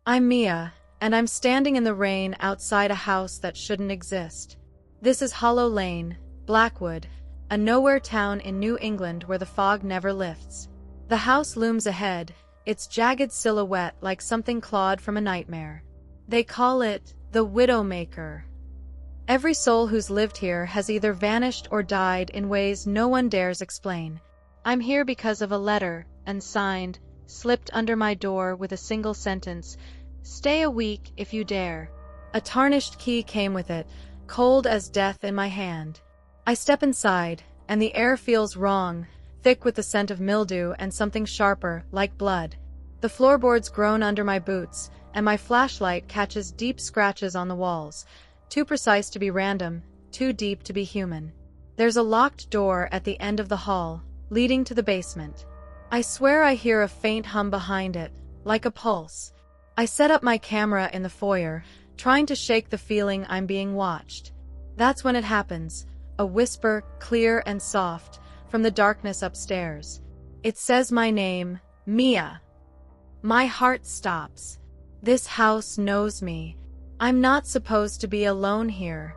I'm Mia, and I'm standing in the rain outside a house that shouldn't exist. This is Hollow Lane, Blackwood, a nowhere town in New England where the fog never lifts. The house looms ahead, its jagged silhouette like something clawed from a nightmare. They call it the Widowmaker. Every soul who's lived here has either vanished or died in ways no one dares explain. I'm here because of a letter, and signed, slipped under my door with a single sentence, "Stay a week if you dare." A tarnished key came with it, cold as death in my hand. I step inside, and the air feels wrong, thick with the scent of mildew and something sharper, like blood. The floorboards groan under my boots, and my flashlight catches deep scratches on the walls, too precise to be random, too deep to be human. There's a locked door at the end of the hall, leading to the basement. I swear I hear a faint hum behind it, like a pulse. I set up my camera in the foyer, trying to shake the feeling I'm being watched. That's when it happens, a whisper, clear and soft, from the darkness upstairs. It says my name, Mia. My heart stops. This house knows me. I'm not supposed to be alone here.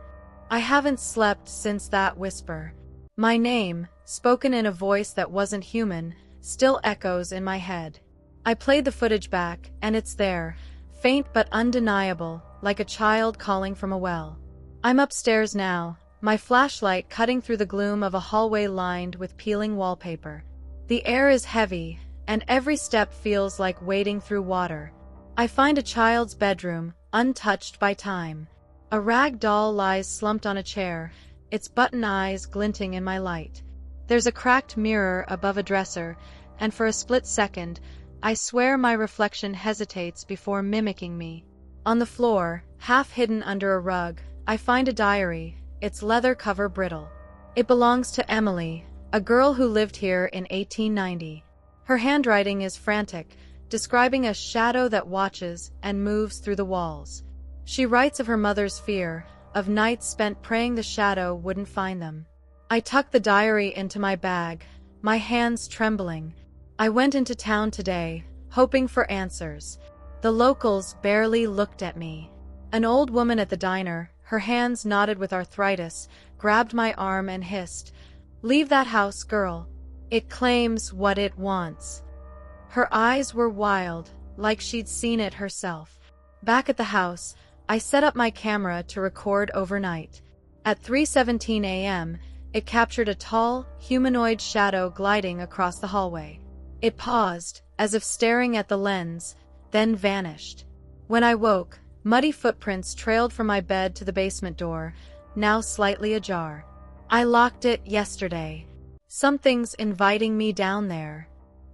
I haven't slept since that whisper. My name, spoken in a voice that wasn't human, still echoes in my head. I played the footage back, and it's there, faint but undeniable, like a child calling from a well. I'm upstairs now, my flashlight cutting through the gloom of a hallway lined with peeling wallpaper. The air is heavy, and every step feels like wading through water. I find a child's bedroom, untouched by time. A rag doll lies slumped on a chair, its button eyes glinting in my light. There's a cracked mirror above a dresser, and for a split second, I swear my reflection hesitates before mimicking me. On the floor, half hidden under a rug, I find a diary, its leather cover brittle. It belongs to Emily, a girl who lived here in 1890. Her handwriting is frantic, describing a shadow that watches and moves through the walls. She writes of her mother's fear, of nights spent praying the shadow wouldn't find them. I tuck the diary into my bag, my hands trembling. I went into town today, hoping for answers. The locals barely looked at me. An old woman at the diner, her hands knotted with arthritis, grabbed my arm and hissed, "Leave that house, girl. It claims what it wants." Her eyes were wild, like she'd seen it herself. Back at the house, I set up my camera to record overnight. At 3:17 a.m., it captured a tall, humanoid shadow gliding across the hallway. It paused, as if staring at the lens, then vanished. When I woke, muddy footprints trailed from my bed to the basement door, now slightly ajar. I locked it yesterday. Something's inviting me down there.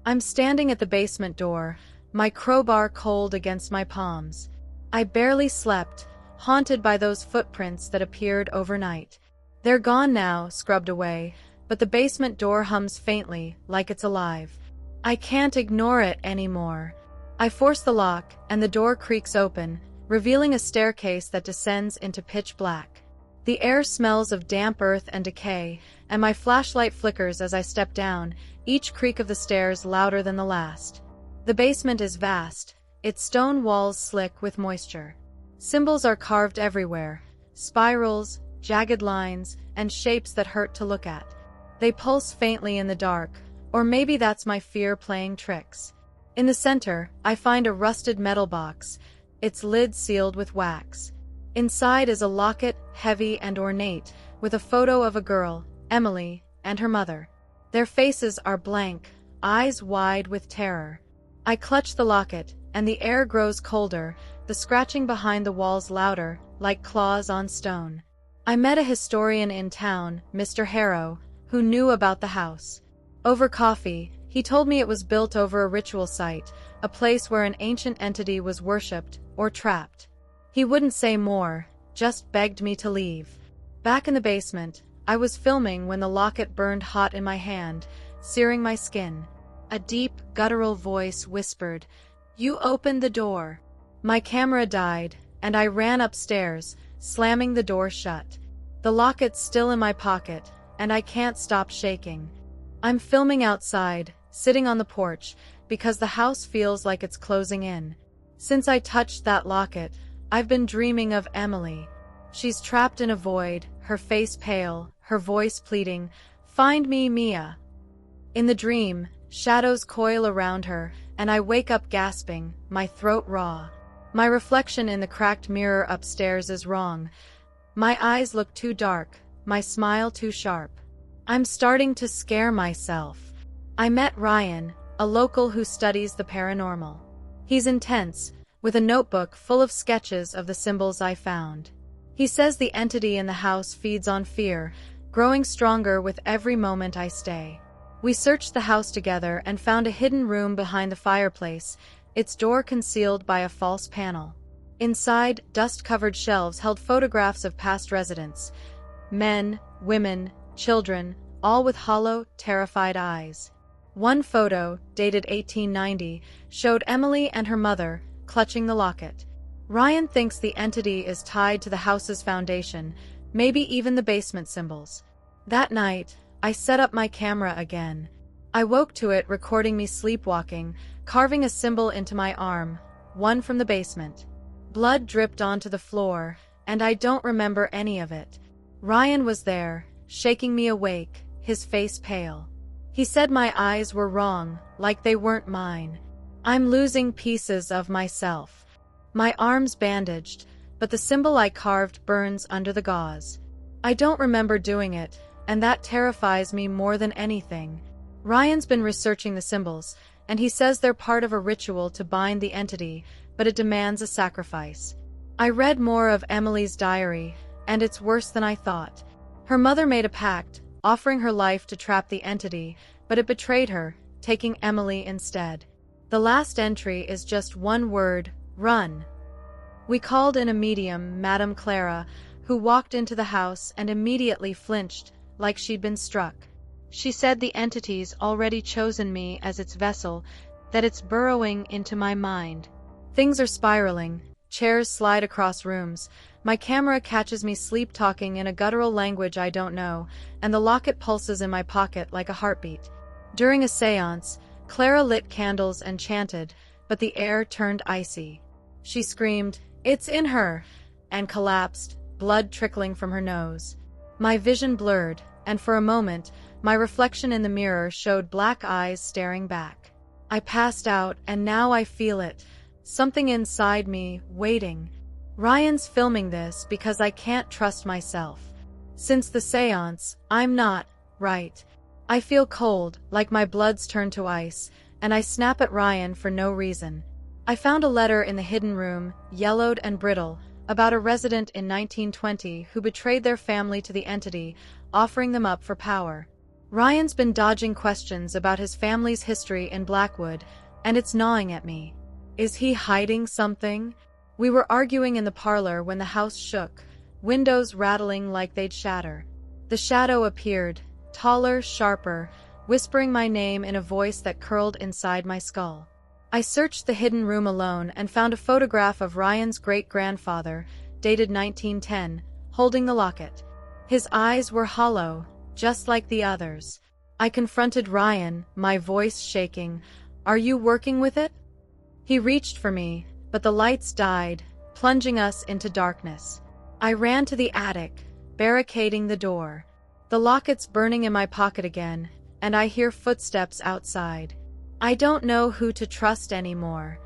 I'm standing at the basement door, my crowbar cold against my palms. I barely slept, haunted by those footprints that appeared overnight. They're gone now, scrubbed away, but the basement door hums faintly, like it's alive. I can't ignore it anymore. I force the lock, and the door creaks open, revealing a staircase that descends into pitch black. The air smells of damp earth and decay, and my flashlight flickers as I step down, each creak of the stairs louder than the last. The basement is vast, its stone walls slick with moisture. Symbols are carved everywhere, spirals, jagged lines, and shapes that hurt to look at. They pulse faintly in the dark, or maybe that's my fear playing tricks. In the center, I find a rusted metal box, its lid sealed with wax. Inside is a locket, heavy and ornate, with a photo of a girl, Emily, and her mother. Their faces are blank, eyes wide with terror. I clutch the locket, and the air grows colder, the scratching behind the walls louder, like claws on stone. I met a historian in town, Mr. Harrow, who knew about the house. Over coffee, he told me it was built over a ritual site, a place where an ancient entity was worshipped or trapped. He wouldn't say more, just begged me to leave. Back in the basement, I was filming when the locket burned hot in my hand, searing my skin. A deep, guttural voice whispered, "You opened the door." My camera died, and I ran upstairs, slamming the door shut. The locket's still in my pocket, and I can't stop shaking. I'm filming outside, sitting on the porch, because the house feels like it's closing in. Since I touched that locket, I've been dreaming of Emily. She's trapped in a void, her face pale, her voice pleading, "Find me, Mia." In the dream, shadows coil around her, and I wake up gasping, my throat raw. My reflection in the cracked mirror upstairs is wrong. My eyes look too dark, my smile too sharp. I'm starting to scare myself. I met Ryan, a local who studies the paranormal. He's intense, with a notebook full of sketches of the symbols I found. He says the entity in the house feeds on fear, growing stronger with every moment I stay. We searched the house together and found a hidden room behind the fireplace, its door concealed by a false panel. Inside, dust-covered shelves held photographs of past residents. Men, women, children, all with hollow, terrified eyes. One photo, dated 1890, showed Emily and her mother, clutching the locket. Ryan thinks the entity is tied to the house's foundation, maybe even the basement symbols. That night, I set up my camera again. I woke to it recording me sleepwalking, carving a symbol into my arm, one from the basement. Blood dripped onto the floor, and I don't remember any of it. Ryan was there, shaking me awake, his face pale. He said my eyes were wrong, like they weren't mine. I'm losing pieces of myself. My arm's bandaged, but the symbol I carved burns under the gauze. I don't remember doing it, and that terrifies me more than anything. Ryan's been researching the symbols, and he says they're part of a ritual to bind the entity, but it demands a sacrifice. I read more of Emily's diary, and it's worse than I thought. Her mother made a pact, offering her life to trap the entity, but it betrayed her, taking Emily instead. The last entry is just one word: run. We called in a medium, Madame Clara, who walked into the house and immediately flinched, like she'd been struck. She said the entity's already chosen me as its vessel, that it's burrowing into my mind. Things are spiraling, chairs slide across rooms, my camera catches me sleep-talking in a guttural language I don't know, and the locket pulses in my pocket like a heartbeat. During a séance, Clara lit candles and chanted, but the air turned icy. She screamed, "It's in her!" and collapsed, blood trickling from her nose. My vision blurred, and for a moment, my reflection in the mirror showed black eyes staring back. I passed out, and now I feel it. Something inside me, waiting. Ryan's filming this because I can't trust myself. Since the séance, I'm not right. I feel cold, like my blood's turned to ice, and I snap at Ryan for no reason. I found a letter in the hidden room, yellowed and brittle, about a resident in 1920 who betrayed their family to the entity, offering them up for power. Ryan's been dodging questions about his family's history in Blackwood, and it's gnawing at me. Is he hiding something? We were arguing in the parlor when the house shook, windows rattling like they'd shatter. The shadow appeared, taller, sharper, whispering my name in a voice that curled inside my skull. I searched the hidden room alone and found a photograph of Ryan's great-grandfather, dated 1910, holding the locket. His eyes were hollow, just like the others. I confronted Ryan, my voice shaking. "Are you working with it?" He reached for me, but the lights died, plunging us into darkness. I ran to the attic, barricading the door. The locket's burning in my pocket again, and I hear footsteps outside. I don't know who to trust anymore.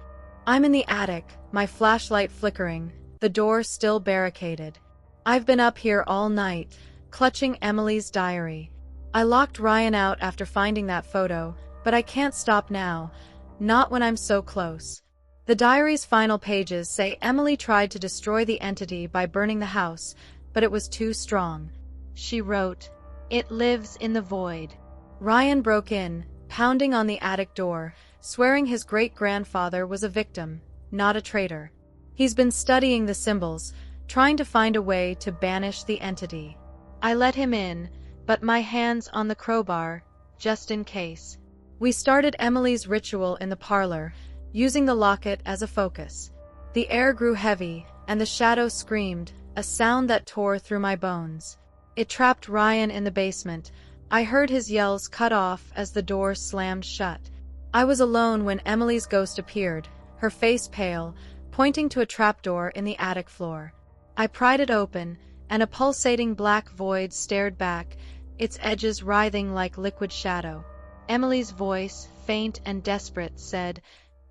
I'm in the attic, my flashlight flickering, the door still barricaded. I've been up here all night, clutching Emily's diary. I locked Ryan out after finding that photo, but I can't stop now, not when I'm so close. The diary's final pages say Emily tried to destroy the entity by burning the house, but it was too strong. She wrote, "It lives in the void." Ryan broke in, pounding on the attic door, swearing his great-grandfather was a victim, not a traitor. He's been studying the symbols, trying to find a way to banish the entity. I let him in, but my hand's on the crowbar, just in case. We started Emily's ritual in the parlor, using the locket as a focus. The air grew heavy, and the shadow screamed, a sound that tore through my bones. It trapped Ryan in the basement. I heard his yells cut off as the door slammed shut. I was alone when Emily's ghost appeared, her face pale, pointing to a trapdoor in the attic floor. I pried it open, and a pulsating black void stared back, its edges writhing like liquid shadow. Emily's voice, faint and desperate, said,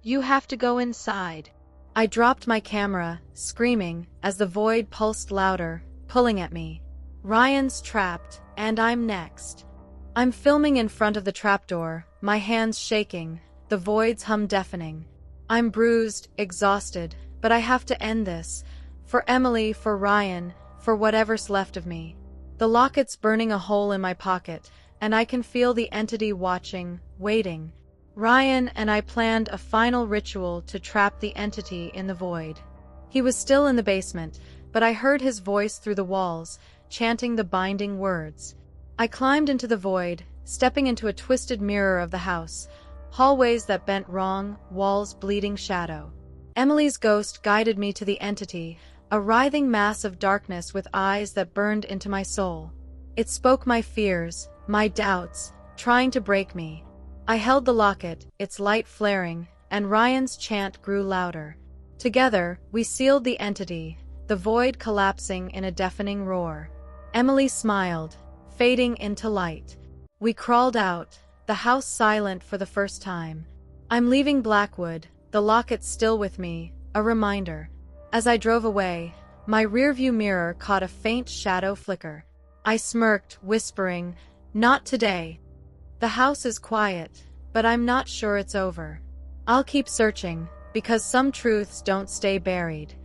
"You have to go inside." I dropped my camera, screaming, as the void pulsed louder, pulling at me. Ryan's trapped, and I'm next. I'm filming in front of the trapdoor, my hands shaking, the void's hum deafening. I'm bruised, exhausted, but I have to end this. For Emily, for Ryan, for whatever's left of me. The locket's burning a hole in my pocket, and I can feel the entity watching, waiting. Ryan and I planned a final ritual to trap the entity in the void. He was still in the basement, but I heard his voice through the walls, chanting the binding words. I climbed into the void, stepping into a twisted mirror of the house, hallways that bent wrong, walls bleeding shadow. Emily's ghost guided me to the entity, a writhing mass of darkness with eyes that burned into my soul. It spoke my fears, my doubts, trying to break me. I held the locket, its light flaring, and Ryan's chant grew louder. Together, we sealed the entity, the void collapsing in a deafening roar. Emily smiled, fading into light. We crawled out, the house silent for the first time. I'm leaving Blackwood, the locket still with me, a reminder. As I drove away, my rearview mirror caught a faint shadow flicker. I smirked, whispering, "Not today." The house is quiet, but I'm not sure it's over. I'll keep searching, because some truths don't stay buried.